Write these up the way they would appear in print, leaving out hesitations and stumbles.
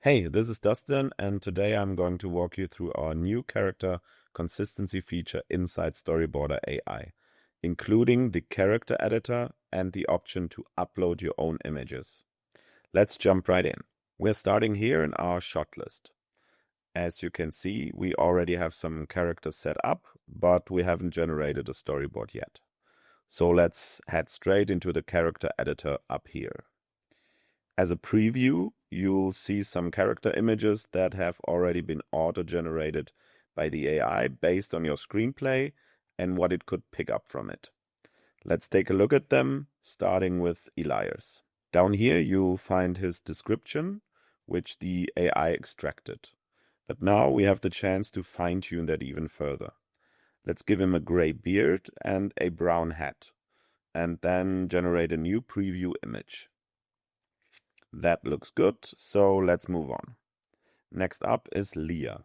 Hey, this is Dustin, and today I'm going to walk you through our new character consistency feature inside Storyboarder AI, including the character editor and the option to upload your own images. Let's jump right in. We're starting here in our shot list. As you can see, we already have some characters set up, but we haven't generated a storyboard yet. So let's head straight into the character editor up here. As a preview, you'll see some character images that have already been auto-generated by the AI based on your screenplay and what it could pick up from it. Let's take a look at them, starting with Elias. Down here, you'll find his description, which the AI extracted. But now we have the chance to fine-tune that even further. Let's give him a gray beard and a brown hat, and then generate a new preview image. That looks good, so let's move on. Next up is Leah.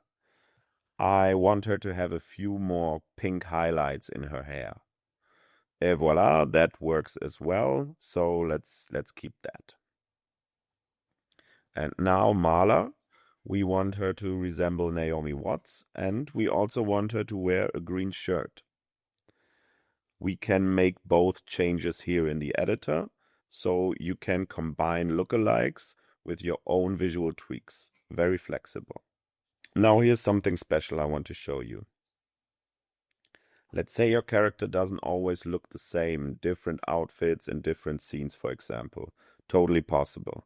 I want her to have a few more pink highlights in her hair. Et voila, that works as well, so let's keep that. And now Marla. We want her to resemble Naomi Watts, and we also want her to wear a green shirt. We can make both changes here in the editor, so you can combine lookalikes with your own visual tweaks. Very flexible. Now here's something special I want to show you. Let's say your character doesn't always look the same, different outfits in different scenes, for example. Totally possible.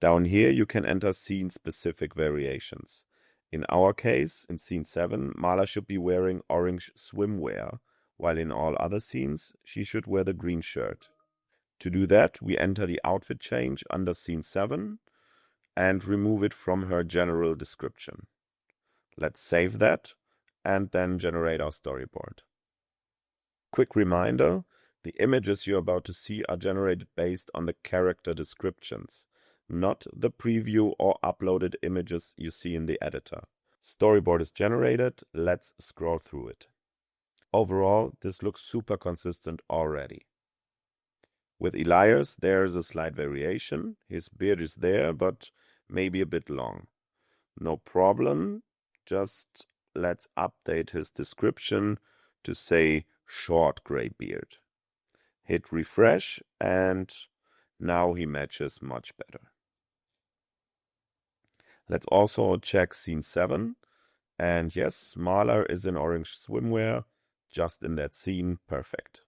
Down here you can enter scene-specific variations. In our case, in scene 7, Marla should be wearing orange swimwear, while in all other scenes she should wear the green shirt. To do that, we enter the outfit change under scene 7 and remove it from her general description. Let's save that and then generate our storyboard. Quick reminder, the images you're about to see are generated based on the character descriptions, not the preview or uploaded images you see in the editor. Storyboard is generated, let's scroll through it. Overall, this looks super consistent already. With Elias, there is a slight variation. His beard is there, but maybe a bit long. No problem, just let's update his description to say short gray beard. Hit refresh, and now he matches much better. Let's also check scene 7. And yes, Marla is in orange swimwear, just in that scene, perfect.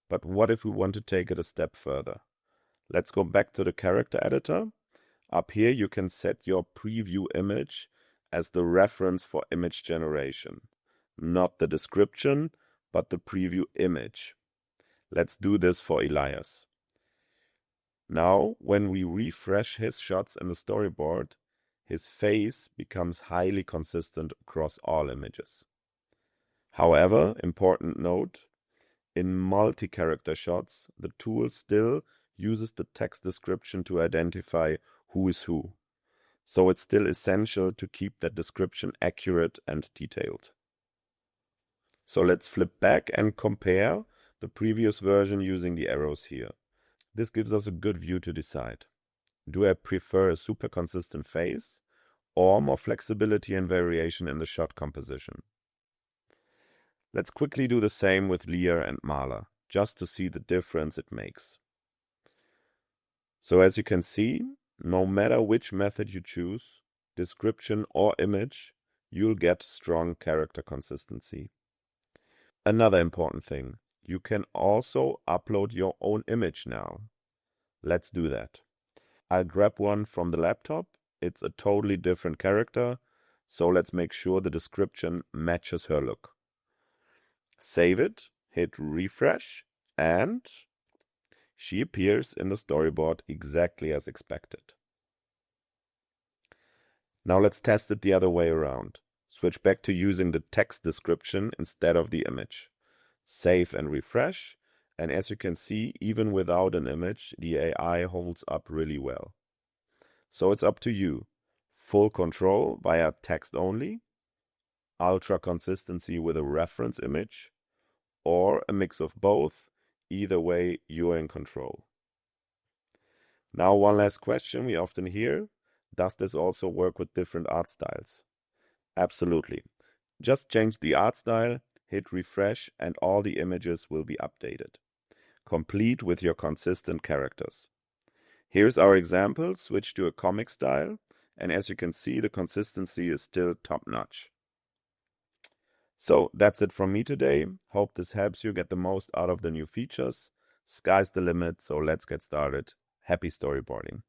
But what if we want to take it a step further? Let's go back to the character editor. Up here you can set your preview image as the reference for image generation. Not the description, but the preview image. Let's do this for Elias. Now, when we refresh his shots in the storyboard, his face becomes highly consistent across all images. However, important note, in multi-character shots, the tool still uses the text description to identify who is who. So it's still essential to keep that description accurate and detailed. So let's flip back and compare the previous version using the arrows here. This gives us a good view to decide. Do I prefer a super consistent face or more flexibility and variation in the shot composition? Let's quickly do the same with Leah and Marla, just to see the difference it makes. So as you can see, no matter which method you choose, description or image, you'll get strong character consistency. Another important thing, you can also upload your own image now. Let's do that. I'll grab one from the laptop. It's a totally different character, so let's make sure the description matches her look. Save it, hit refresh, and she appears in the storyboard exactly as expected. Now let's test it the other way around. Switch back to using the text description instead of the image. Save and refresh, and as you can see, even without an image, the AI holds up really well. So it's up to you. Full control via text only, ultra consistency with a reference image, or a mix of both. Either way, you're in control. Now one last question we often hear. Does this also work with different art styles? Absolutely. Just change the art style, hit refresh, and all the images will be updated, complete with your consistent characters. Here's our example, switch to a comic style, and as you can see, the consistency is still top-notch. So that's it from me today. Hope this helps you get the most out of the new features. Sky's the limit, so let's get started. Happy storyboarding.